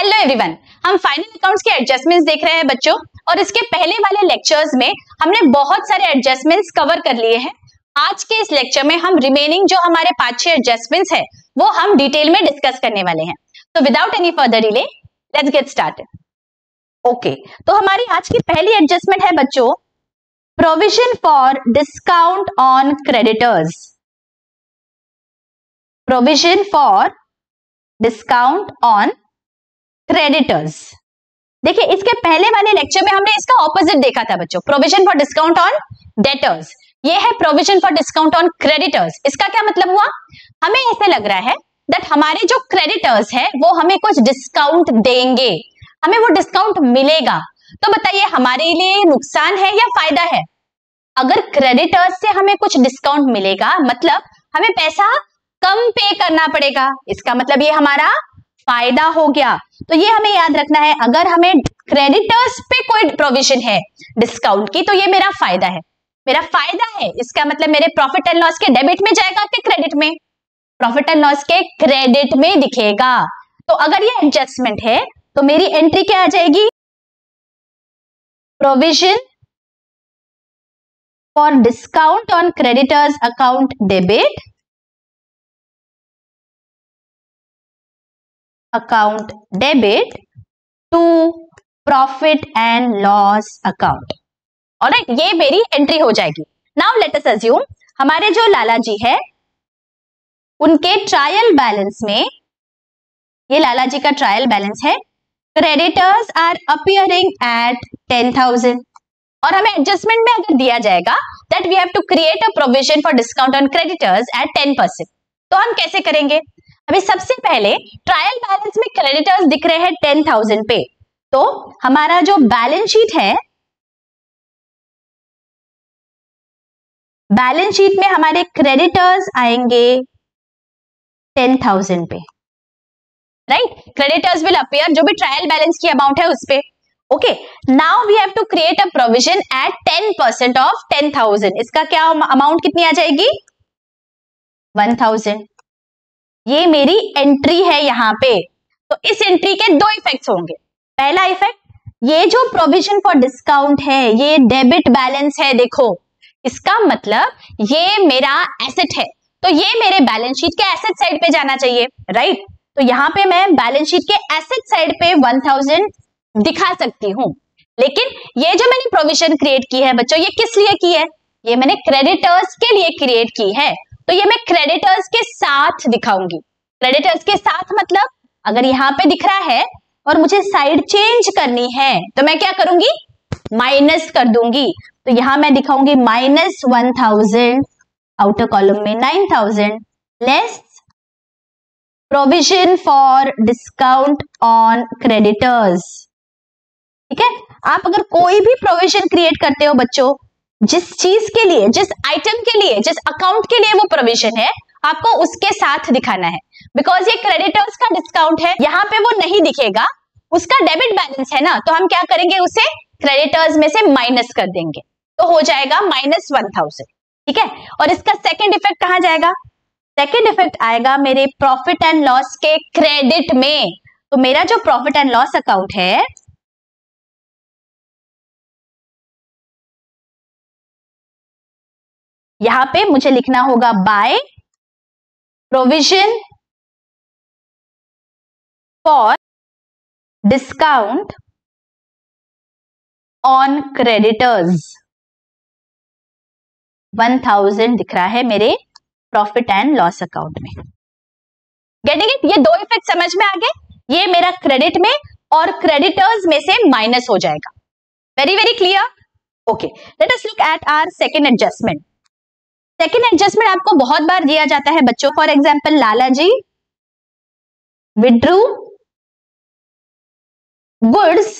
Hello everyone, हम final accounts के adjustments देख रहे हैं बच्चों। और इसके पहले वाले लेक्चर्स में हमने बहुत सारे एडजस्टमेंट्स कवर कर लिए हैं। आज के इस लेक्चर में हम रिमेनिंग जो हमारे 5-6 एडजस्टमेंट्स है वो हम डिटेल में डिस्कस करने वाले हैं। तो without any further delay let's get started. Okay, तो हमारी आज की पहली एडजस्टमेंट है बच्चों, provision for discount on creditors. Provision for discount on creditors. देखिए, इसके पहले वाले लेक्चर में हमने इसका ऑपोजिट देखा था बच्चों, provision for discount on debtors. ये है provision for discount on creditors. इसका क्या मतलब हुआ? हमें ऐसे लग रहा है दैट हमारे जो क्रेडिटर्स है वो हमें कुछ डिस्काउंट देंगे, हमें वो डिस्काउंट मिलेगा। तो बताइए हमारे लिए नुकसान है या फायदा है? अगर क्रेडिटर्स से हमें कुछ डिस्काउंट मिलेगा मतलब हमें पैसा कम पे करना पड़ेगा, इसका मतलब ये हमारा फायदा हो गया। तो ये हमें याद रखना है, अगर हमें क्रेडिटर्स पे कोई प्रोविजन है डिस्काउंट की तो ये मेरा फायदा है, मेरा फायदा है। इसका मतलब मेरे प्रॉफिट एंड लॉस के डेबिट में जाएगा कि क्रेडिट में? प्रॉफिट एंड लॉस के क्रेडिट में दिखेगा। तो अगर ये एडजस्टमेंट है तो मेरी एंट्री क्या आ जाएगी? Provision for discount on creditors account debit, account debit to profit and loss account. Alright, ये मेरी एंट्री हो जाएगी। नाउ लेट अस अज्यूम हमारे जो लाला जी है उनके ट्रायल बैलेंस में, ये लाला जी का ट्रायल बैलेंस है, क्रेडिटर्स आर अपीयरिंग एट 10,000 और हमें एडजस्टमेंट में अगर दिया जाएगा that we have to create a provision for discount on creditors at 10%। तो हम कैसे करेंगे? अभी सबसे पहले ट्रायल बैलेंस में क्रेडिटर्स दिख रहे हैं 10,000 पे, तो हमारा जो बैलेंस शीट है, बैलेंस शीट में हमारे क्रेडिटर्स आएंगे 10,000 पे, राइट? क्रेडिटर्स विल अपीयर, जो भी ट्रायल बैलेंस की अमाउंट है उस पे। Okay, now we have to create a provision at 10% of 10,000। इसका क्या अमाउंट कितनी आ जाएगी? 1,000। ये मेरी एंट्री है यहाँ पे। तो इस एंट्री के दो इफेक्ट्स होंगे। पहला इफेक्ट, ये जो प्रोविजन फॉर डिस्काउंट है ये डेबिट बैलेंस है, देखो इसका मतलब ये मेरा एसेट है, तो ये मेरे बैलेंस शीट के एसेट साइड पे जाना चाहिए, राइट? तो यहाँ पे मैं बैलेंस शीट के एसेट साइड पे 1,000 दिखा सकती हूँ। लेकिन ये जो मैंने प्रोविजन क्रिएट की है बच्चों, ये किस लिए की है? ये मैंने क्रेडिटर्स के लिए क्रिएट की है, तो ये मैं क्रेडिटर्स के साथ दिखाऊंगी। क्रेडिटर्स के साथ मतलब अगर यहाँ पे दिख रहा है और मुझे साइड चेंज करनी है तो मैं क्या करूंगी? माइनस कर दूंगी। तो यहां मैं दिखाऊंगी -1,000, आउटर कॉलम में 9,000 less provision for discount on creditors. ठीक है, आप अगर कोई भी प्रोविजन क्रिएट करते हो बच्चों, जिस चीज के लिए, जिस आइटम के लिए, जिस अकाउंट के लिए वो प्रोविजन है, आपको उसके साथ दिखाना है। बिकॉज ये क्रेडिटर्स का डिस्काउंट है, यहाँ पे वो नहीं दिखेगा, उसका डेबिट बैलेंस है ना, तो हम क्या करेंगे? उसे क्रेडिटर्स में से माइनस कर देंगे, तो हो जाएगा -1,000। ठीक है, और इसका सेकेंड इफेक्ट कहां जाएगा? सेकेंड इफेक्ट आएगा मेरे प्रॉफिट एंड लॉस के क्रेडिट में। तो मेरा जो प्रॉफिट एंड लॉस अकाउंट है, यहां पे मुझे लिखना होगा by provision for discount on creditors. 1,000 दिख रहा है मेरे प्रॉफिट एंड लॉस अकाउंट में। Getting it? ये दो इफेक्ट समझ में आ गए? ये मेरा क्रेडिट में और क्रेडिटर्स में से माइनस हो जाएगा। Very very clear? Okay, let us look at our second adjustment. Second adjustment आपको बहुत बार दिया जाता है बच्चों। For example, Lala ji withdrew goods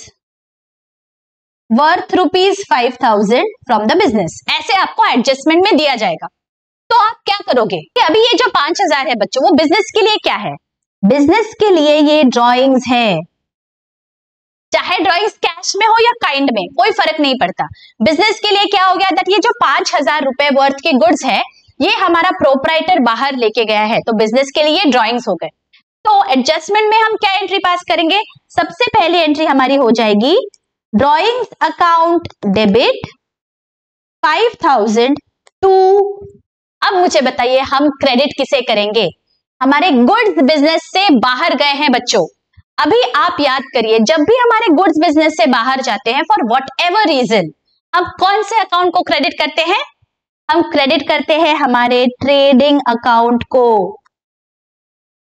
worth ₹5,000 from the business, ऐसे आपको एडजस्टमेंट में दिया जाएगा। तो आप क्या करोगे? अभी ये जो 5,000 है बच्चों, वो बिजनेस के लिए क्या है? बिजनेस के लिए ये ड्रॉइंग्स है, चाहे ड्रॉइंग्स कैश में हो या काइंड में, कोई फर्क नहीं पड़ता। बिजनेस के लिए क्या हो गया? दैट ये जो 5,000 रुपए वर्थ के गुड्स है, ये हमारा प्रोप्राइटर बाहर लेके गया है, तो बिजनेस के लिए ड्रॉइंग्स हो गए। तो एडजस्टमेंट में हम क्या एंट्री पास करेंगे? सबसे पहली एंट्री हमारी हो जाएगी ड्रॉइंग्स अकाउंट डेबिट 5000 टू, अब मुझे बताइए हम क्रेडिट किसे करेंगे? हमारे गुड्स बिजनेस से बाहर गए हैं बच्चों। अभी आप याद करिए, जब भी हमारे गुड्स बिजनेस से बाहर जाते हैं फॉर वॉट एवर रीजन, हम कौन से अकाउंट को क्रेडिट करते हैं? हम क्रेडिट करते हैं हमारे ट्रेडिंग अकाउंट को।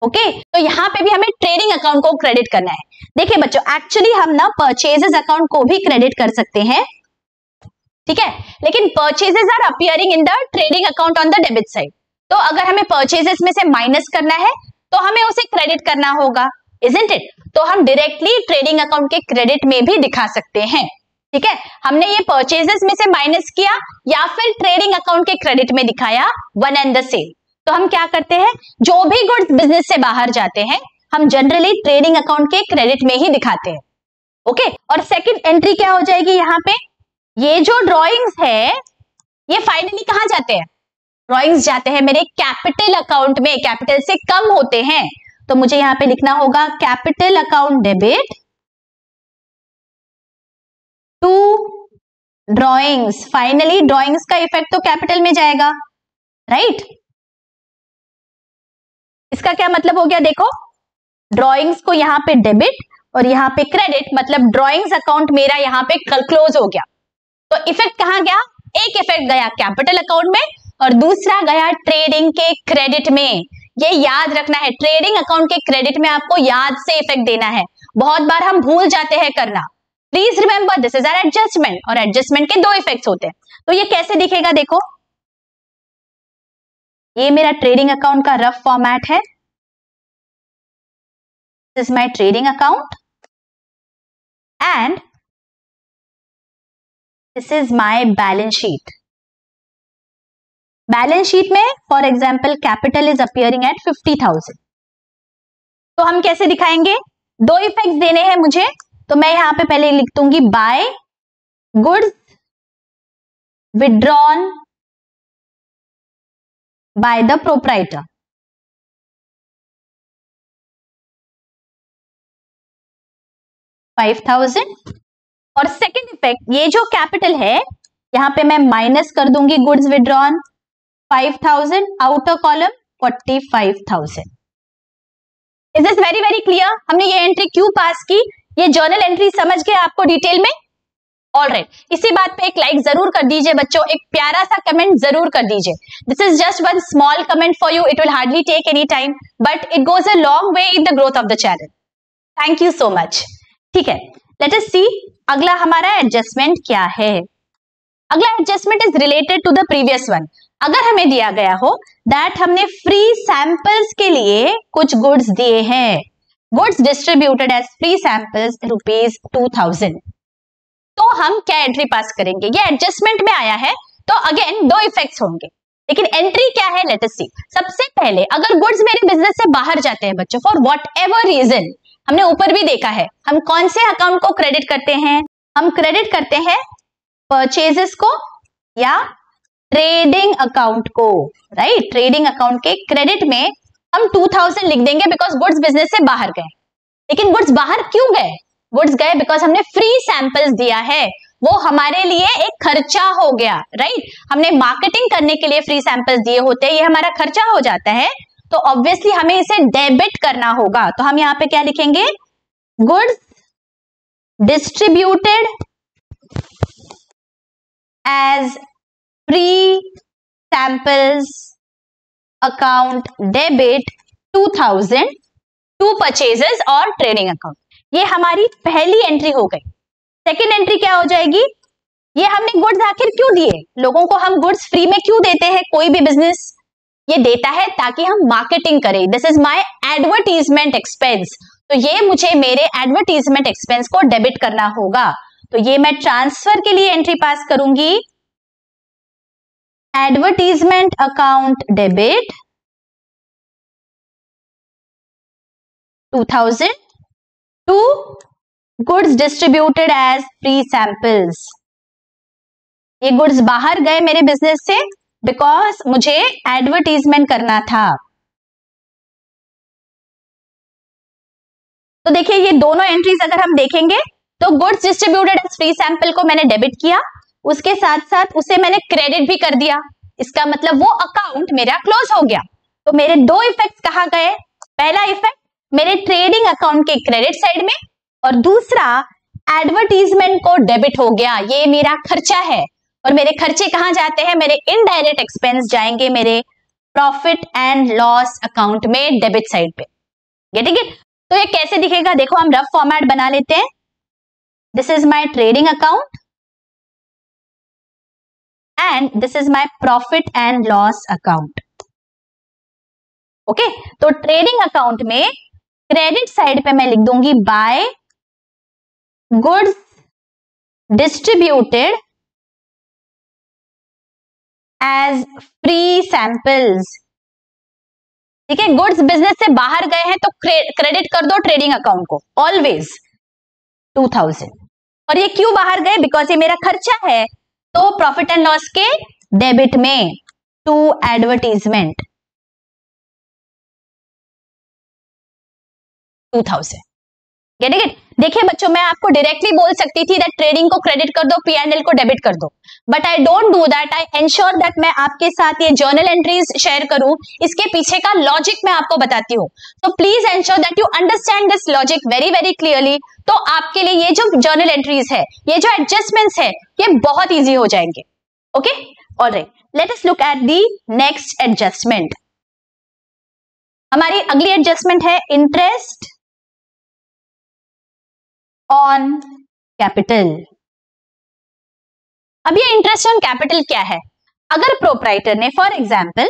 ओके, तो यहां पे भी हमें ट्रेडिंग अकाउंट को क्रेडिट करना है। देखिए बच्चों, एक्चुअली हम ना परचेजेस अकाउंट को भी क्रेडिट कर सकते हैं, ठीक है, लेकिन purchases are appearing in the trading account on the debit side. तो अगर हमें परचेजेस में से माइनस करना है तो हमें उसे क्रेडिट करना होगा, इजंट इट? तो हम डायरेक्टली ट्रेडिंग अकाउंट के क्रेडिट में भी दिखा सकते हैं, ठीक है। हमने ये परचेजेस में से माइनस किया या फिर ट्रेडिंग अकाउंट के क्रेडिट में दिखाया, वन एंड द सेम। तो हम क्या करते हैं, जो भी गुड्स बिजनेस से बाहर जाते हैं हम जनरली ट्रेडिंग अकाउंट के क्रेडिट में ही दिखाते हैं, ओके। और सेकंड एंट्री क्या हो जाएगी यहाँ पे, ये जो ड्रॉइंग्स है ये फाइनली कहां जाते हैं? ड्रॉइंग्स जाते हैं मेरे कैपिटल अकाउंट में, कैपिटल से कम होते हैं। तो मुझे यहां पे लिखना होगा capital account debit to drawings. Finally drawings का इफेक्ट तो कैपिटल में जाएगा, राइट? इसका क्या मतलब हो गया? देखो, ड्रॉइंग्स को यहां पे डेबिट और यहां पे क्रेडिट, मतलब ड्रॉइंग्स अकाउंट मेरा यहां पे क्लोज हो गया। तो इफेक्ट कहां गया? एक इफेक्ट गया कैपिटल अकाउंट में और दूसरा गया ट्रेडिंग के क्रेडिट में। ये याद रखना है, ट्रेडिंग अकाउंट के क्रेडिट में आपको याद से इफेक्ट देना है। बहुत बार हम भूल जाते हैं करना। Please remember this is our adjustment, और एडजस्टमेंट के दो इफेक्ट्स होते हैं। तो ये कैसे दिखेगा? देखो, ये मेरा ट्रेडिंग अकाउंट का रफ फॉर्मेट है। This is my trading account and this is my balance sheet. Balance sheet में for example capital is appearing at 50,000। तो हम कैसे दिखाएंगे? दो इफेक्ट्स देने हैं मुझे, तो मैं यहां पे पहले लिख दूंगी by goods withdrawn by the proprietor. $5,000। और सेकेंड इफेक्ट, ये जो कैपिटल है यहां पे मैं माइनस कर दूंगी goods withdrawn 5,000, outer column 45,000। Is this very very clear? हमने ये एंट्री क्यों पास की? ये जर्नल एंट्री समझ गए आपको डिटेल में? ऑलराइट, इसी बात पे एक लाइक जरूर कर दीजिए बच्चों, एक प्यारा सा कमेंट जरूर कर दीजिए। This is just one small comment for you, it will hardly take any time but it goes a long way in the growth of the channel. Thank you so much. ठीक है, let us सी अगला हमारा adjustment क्या है। अगला adjustment is related to the previous one. अगर हमें दिया गया हो दैट हमने फ्री सैंपल्स के लिए कुछ गुड्स दिए हैं, goods distributed as free samples ₹2000, तो हम क्या एंट्री पास करेंगे? ये एडजस्टमेंट में आया है तो अगेन दो इफेक्ट्स होंगे, लेकिन एंट्री क्या है लेट अस सी। सबसे पहले अगर गुड्स मेरे बिजनेस से बाहर जाते हैं बच्चों फॉर व्हाट एवर रीजन, हमने ऊपर भी देखा है हम कौन से अकाउंट को क्रेडिट करते हैं? हम क्रेडिट करते हैं परचेजेस को या ट्रेडिंग अकाउंट को, राइट? ट्रेडिंग अकाउंट के क्रेडिट में हम 2000 लिख देंगे बिकॉज गुड्स बिजनेस से बाहर गए। लेकिन गुड्स बाहर क्यों गए? गुड्स गए बिकॉज हमने फ्री सैंपल्स दिया है, वो हमारे लिए एक खर्चा हो गया, राइट? हमने मार्केटिंग करने के लिए फ्री सैंपल्स दिए होते हैं, ये हमारा खर्चा हो जाता है, तो ऑब्वियसली हमें इसे डेबिट करना होगा। तो हम यहाँ पे क्या लिखेंगे? Goods distributed as free samples account debit 2000 to purchases और ट्रेडिंग अकाउंट। ये हमारी पहली एंट्री हो गई। सेकेंड एंट्री क्या हो जाएगी? ये हमने गुड्स आखिर क्यों दिए? लोगों को हम गुड्स फ्री में क्यों देते हैं? कोई भी बिजनेस ये देता है ताकि हम मार्केटिंग करें। This is my advertisement expense, तो ये मुझे मेरे एडवर्टीजमेंट एक्सपेंस को डेबिट करना होगा। तो ये मैं ट्रांसफर के लिए एंट्री पास करूंगी, advertisement account debit 2000 to goods distributed as free samples. ये गुड्स बाहर गए मेरे बिजनेस से बिकॉज मुझे एडवर्टीजमेंट करना था। तो देखिए ये दोनों एंट्रीज अगर हम देखेंगे तो goods distributed as free sample को मैंने डेबिट किया, उसके साथ साथ उसे मैंने क्रेडिट भी कर दिया, इसका मतलब वो अकाउंट मेरा क्लोज हो गया। तो मेरे दो इफेक्ट्स कहाँ गए, पहला इफेक्ट मेरे ट्रेडिंग अकाउंट के क्रेडिट साइड में और दूसरा एडवर्टीजमेंट को डेबिट हो गया। ये मेरा खर्चा है और मेरे खर्चे कहाँ जाते हैं, मेरे इनडायरेक्ट एक्सपेंस जाएंगे मेरे प्रॉफिट एंड लॉस अकाउंट में डेबिट साइड पे। Getting it? तो ये कैसे दिखेगा, देखो हम रफ फॉर्मेट बना लेते हैं। This is my trading account and this is my profit and loss account. Okay, तो ट्रेडिंग अकाउंट में क्रेडिट साइड पे मैं लिख दूंगी by goods distributed as free samples. ठीक है, गुड्स बिजनेस से बाहर गए हैं तो क्रेडिट कर दो ट्रेडिंग अकाउंट को ऑलवेज 2000। और ये क्यों बाहर गए, बिकॉज ये मेरा खर्चा है, तो प्रॉफिट एंड लॉस के डेबिट में टू एडवर्टीजमेंट 2000। Getting it? देखिए बच्चों, मैं आपको डायरेक्टली बोल सकती थी दैट ट्रेडिंग को क्रेडिट कर दो, P&L को डेबिट कर दो, but I don't do that. I ensure that मैं आपके साथ ये जर्नल एंट्रीज शेयर करूं, इसके पीछे का लॉजिक मैं आपको बताती हूँ। तो please ensure that you understand this logic very very clearly. तो आपके लिए ये जो जर्नल एंट्रीज है, ये जो एडजस्टमेंट्स है, ये बहुत ईजी हो जाएंगे। Okay, alright, late us look at the next adjustment. हमारी अगली एडजस्टमेंट है इंटरेस्ट ऑन कैपिटल। अब ये इंटरेस्ट ऑन कैपिटल क्या है, अगर प्रोप्राइटर ने फॉर एग्जांपल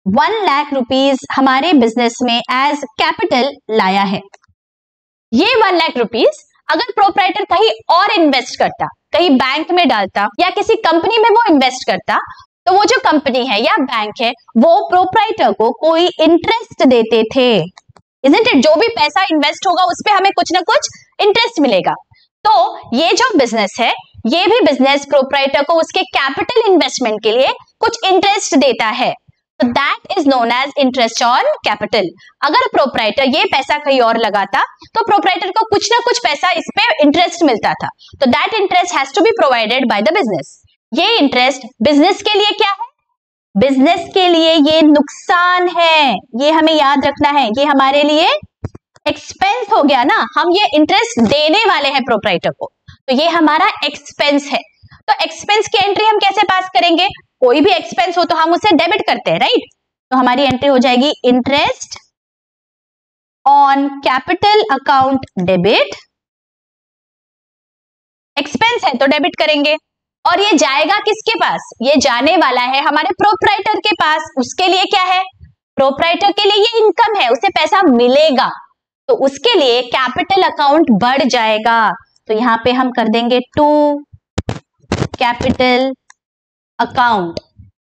1 लाख रुपीस हमारे बिजनेस में एज कैपिटल लाया है, ये 1 लाख रुपीस अगर प्रोप्राइटर कहीं और इन्वेस्ट करता, कहीं बैंक में डालता या किसी कंपनी में वो इन्वेस्ट करता, तो वो जो कंपनी है या बैंक है वो प्रोप्राइटर को कोई इंटरेस्ट देते थे। Isn't it? जो भी पैसा इन्वेस्ट होगा उस पे हमें कुछ ना कुछ इंटरेस्ट मिलेगा। तो ये जो बिजनेस है, ये भी बिजनेस प्रोप्राइटर को उसके कैपिटल इन्वेस्टमेंट के लिए कुछ इंटरेस्ट देता है, तो that is known as interest on capital. अगर प्रोप्राइटर ये पैसा कहीं और लगाता तो प्रोप्राइटर को कुछ ना कुछ पैसा इस पे इंटरेस्ट मिलता था, तो that interest has to be provided by the business. ये इंटरेस्ट बिजनेस के लिए क्या है, बिजनेस के लिए ये नुकसान है, ये हमें याद रखना है। ये हमारे लिए एक्सपेंस हो गया ना, हम ये इंटरेस्ट देने वाले हैं प्रोप्राइटर को, तो ये हमारा एक्सपेंस है। तो एक्सपेंस की एंट्री हम कैसे पास करेंगे, कोई भी एक्सपेंस हो तो हम उसे डेबिट करते हैं, राइट? तो हमारी एंट्री हो जाएगी interest on capital account debit. Expense है तो डेबिट करेंगे, और ये जाएगा किसके पास, ये जाने वाला है हमारे प्रोप्राइटर के पास। उसके लिए क्या है, प्रोप्राइटर के लिए ये इनकम है, उसे पैसा मिलेगा, तो उसके लिए कैपिटल अकाउंट बढ़ जाएगा। तो यहां पे हम कर देंगे to capital account.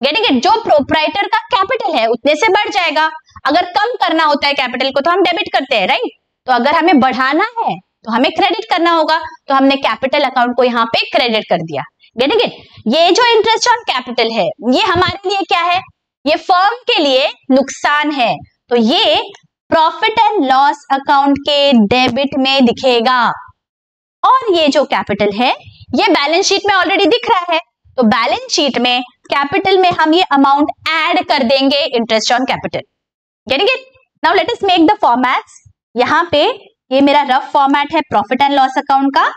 Getting it? जो प्रोप्राइटर का कैपिटल है उतने से बढ़ जाएगा। अगर कम करना होता है कैपिटल को तो हम डेबिट करते हैं, राइट? तो अगर हमें बढ़ाना है तो हमें क्रेडिट करना होगा, तो हमने कैपिटल अकाउंट को यहाँ पे क्रेडिट कर दिया। Getting it? ये जो इंटरेस्ट ऑन कैपिटल है ये हमारे लिए क्या है, ये फर्म के लिए नुकसान है, तो ये प्रॉफिट एंड लॉस अकाउंट के डेबिट में दिखेगा। और ये जो कैपिटल है ये बैलेंस शीट में ऑलरेडी दिख रहा है, तो बैलेंस शीट में कैपिटल में हम ये अमाउंट ऐड कर देंगे, interest on capital. Getting it? Now let us make the formats. यहाँ पे ये मेरा रफ फॉर्मेट है प्रॉफिट एंड लॉस अकाउंट का,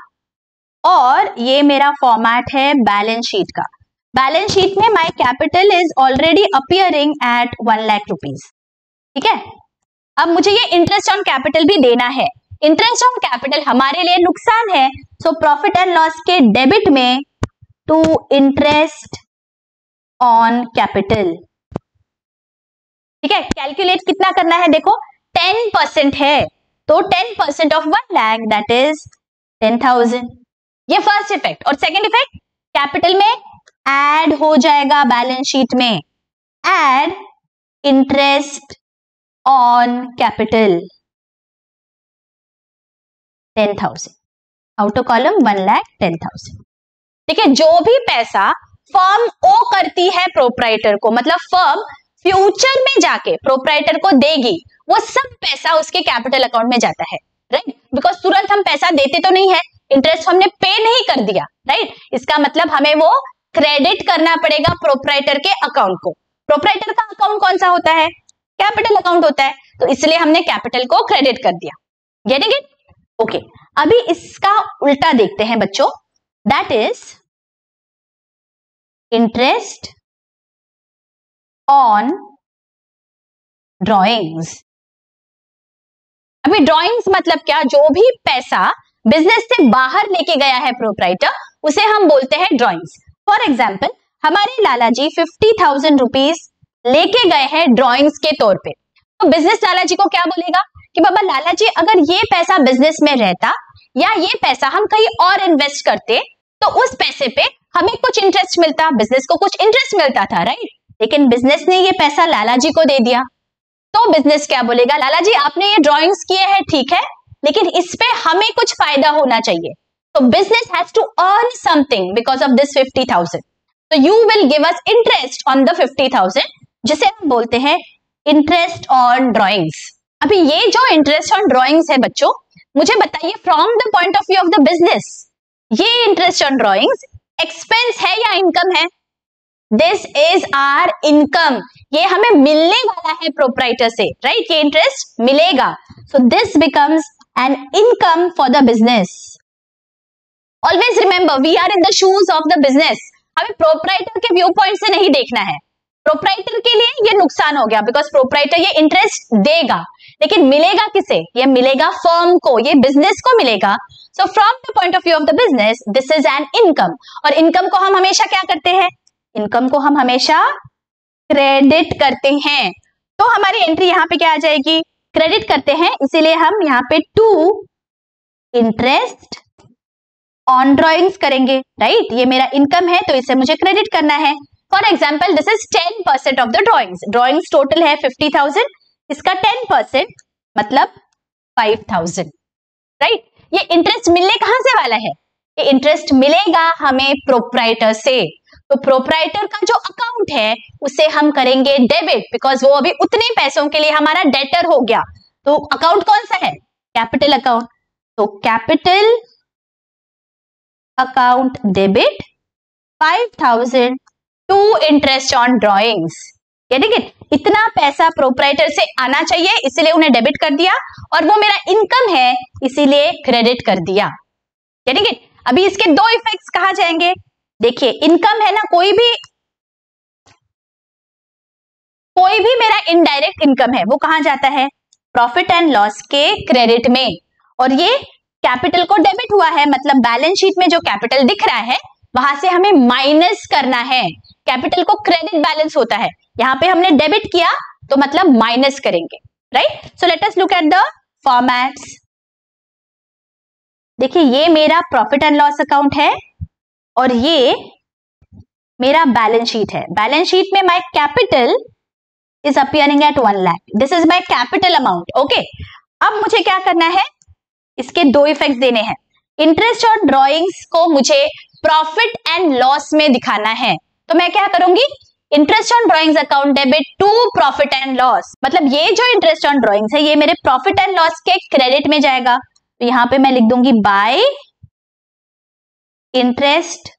और ये मेरा फॉर्मेट है बैलेंस शीट का। बैलेंस शीट में my capital is already appearing at 1 lakh rupees. ठीक है, अब मुझे ये इंटरेस्ट ऑन कैपिटल भी देना है। इंटरेस्ट ऑन कैपिटल हमारे लिए नुकसान है, सो प्रॉफिट एंड लॉस के डेबिट में टू इंटरेस्ट ऑन कैपिटल। ठीक है, कैलकुलेट कितना करना है, देखो 10% है, तो 10% ऑफ 1 लाख दैट इज 10,000। ये फर्स्ट इफेक्ट। और सेकेंड इफेक्ट, कैपिटल में ऐड हो जाएगा बैलेंस शीट में, add interest on capital 10,000, outer column 1 lakh 10,000। ठीक है, जो भी पैसा फर्म ओ करती है प्रोप्राइटर को, मतलब फर्म फ्यूचर में जाके प्रोप्राइटर को देगी, वो सब पैसा उसके कैपिटल अकाउंट में जाता है, राइट, बिकॉज तुरंत हम पैसा देते तो नहीं है, इंटरेस्ट हमने पे नहीं कर दिया, राइट, इसका मतलब हमें वो क्रेडिट करना पड़ेगा प्रोप्राइटर के अकाउंट को। प्रोप्राइटर का अकाउंट कौन सा होता है? कैपिटल अकाउंट होता है, तो इसलिए हमने कैपिटल को क्रेडिट कर दिया। Getting it? ओके, अभी इसका उल्टा देखते हैं बच्चों, that is interest on drawings. अभी ड्रॉइंग्स मतलब क्या? जो भी पैसा बिजनेस से बाहर लेके गया है प्रोप्राइटर, उसे हम बोलते हैं ड्रॉइंग्स। फॉर एग्जाम्पल, हमारे लाला जी 50,000 रुपीज लेके गए हैं ड्रॉइंग्स के तौर पे, तो बिजनेस लाला जी को क्या बोलेगा कि बाबा लाला जी, अगर ये पैसा बिजनेस में रहता या ये पैसा हम कहीं और इन्वेस्ट करते तो उस पैसे पे हमें कुछ इंटरेस्ट मिलता, बिजनेस को कुछ इंटरेस्ट मिलता था, राइट, लेकिन बिजनेस ने ये पैसा लाला जी को दे दिया, तो बिजनेस क्या बोलेगा, लाला जी आपने ये ड्रॉइंग्स किए हैं ठीक है, लेकिन इस पे हमें कुछ फायदा होना चाहिए, तो business has to earn something because of this 50,000, तो you will give us interest on the 50,000, जिसे हम बोलते हैं इंटरेस्ट ऑन ड्रॉइंग्स। अभी ये जो इंटरेस्ट ऑन ड्रॉइंग्स है बच्चों, मुझे बताइए from the point of view of the business, ये इंटरेस्ट ऑन ड्रॉइंग्स एक्सपेंस है या इनकम है? दिस इज आवर इनकम, ये हमें मिलने वाला है प्रोप्राइटर से, राइट, ये इंटरेस्ट मिलेगा, so this becomes an income for the business. Always remember, we are in the shoes of the business, हमें प्रोप्राइटर के व्यू पॉइंट से नहीं देखना है। प्रोप्राइटर के लिए ये नुकसान हो गया बिकॉज प्रोप्राइटर ये इंटरेस्ट देगा, लेकिन मिलेगा किसे? ये मिलेगा फर्म को, ये बिजनेस को मिलेगा। So from the point of view of the business, this is an income, और इनकम को हम हमेशा क्या करते हैं? इनकम को हम हमेशा क्रेडिट करते हैं, तो हमारी एंट्री यहाँ पे क्या आ जाएगी? क्रेडिट करते हैं, इसीलिए हम यहाँ पे टू इंटरेस्ट ऑन ड्रॉइंग्स करेंगे, राइट, ये मेरा इनकम है तो इसे मुझे क्रेडिट करना है। For example, this is 10% of the drawings, drawings total है 50,000, इसका 10% मतलब 5,000, राइट, ये इंटरेस्ट मिलने कहां से वाला है? ये इंटरेस्ट मिलेगा हमें प्रोप्राइटर से, तो प्रोप्राइटर का जो अकाउंट है उसे हम करेंगे डेबिट, बिकॉज वो अभी उतने पैसों के लिए हमारा डेटर हो गया, तो अकाउंट कौन सा है? कैपिटल अकाउंट, तो capital account debit 5,000 to interest on drawings. Getting it? इतना पैसा प्रोप्राइटर से आना चाहिए, इसीलिए उन्हें डेबिट कर दिया, और वो मेरा इनकम है इसीलिए क्रेडिट कर दिया। Getting it? अभी इसके दो इफेक्ट्स कहा जाएंगे, देखिए इनकम है ना, कोई भी मेरा इनडायरेक्ट इनकम है वो कहां जाता है? प्रॉफिट एंड लॉस के क्रेडिट में, और ये कैपिटल को डेबिट हुआ है, मतलब बैलेंस शीट में जो कैपिटल दिख रहा है वहां से हमें माइनस करना है। कैपिटल को क्रेडिट बैलेंस होता है, यहाँ पे हमने डेबिट किया तो मतलब माइनस करेंगे, right. So let us look at the formats. देखिए ये मेरा प्रॉफिट एंड लॉस अकाउंट है और ये मेरा बैलेंस शीट है। बैलेंस शीट में my capital is appearing at 1 lakh, this is my capital amount, okay. अब मुझे क्या करना है, इसके दो इफेक्ट्स देने हैं। इंटरेस्ट ऑन ड्रॉइंग्स को मुझे प्रॉफिट एंड लॉस में दिखाना है, तो मैं क्या करूंगी, interest on drawings account debit to profit and loss, मतलब ये जो इंटरेस्ट ऑन ड्रॉइंग्स है ये मेरे प्रॉफिट एंड लॉस के क्रेडिट में जाएगा, तो यहां पे मैं लिख दूंगी by interest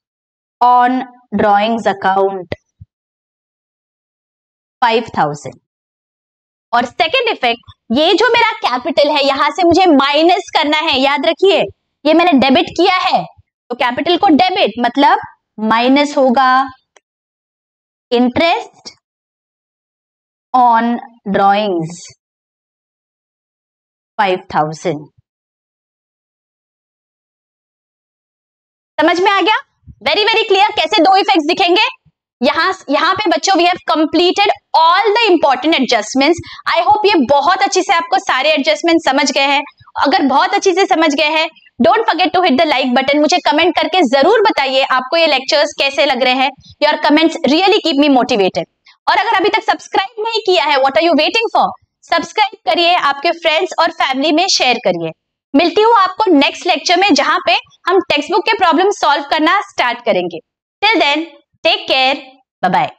on drawings account 5,000। और सेकेंड इफेक्ट, ये जो मेरा कैपिटल है यहां से मुझे माइनस करना है, याद रखिए ये मैंने डेबिट किया है तो कैपिटल को डेबिट मतलब माइनस होगा इंटरेस्ट ऑन ड्रॉइंग्स 5,000। समझ में आ गया? वेरी वेरी क्लियर कैसे दो इफेक्ट्स दिखेंगे। यहां पे बच्चों we have completed all the important adjustments. I hope ये बहुत अच्छे से आपको सारे एडजस्टमेंट समझ गए हैं। अगर बहुत अच्छे से समझ गए हैं, don't forget to hit the like button. मुझे कमेंट करके जरूर बताइए आपको ये लेक्चर्स कैसे लग रहे हैं। Your comments really keep me motivated. और अगर अभी तक सब्सक्राइब नहीं किया है, what are you waiting for? Subscribe करिए, आपके फ्रेंड्स और फैमिली में शेयर करिए। मिलती हूँ आपको नेक्स्ट लेक्चर में जहां पे हम टेक्स्ट बुक के प्रॉब्लम सॉल्व करना स्टार्ट करेंगे। Till then take care, bye bye.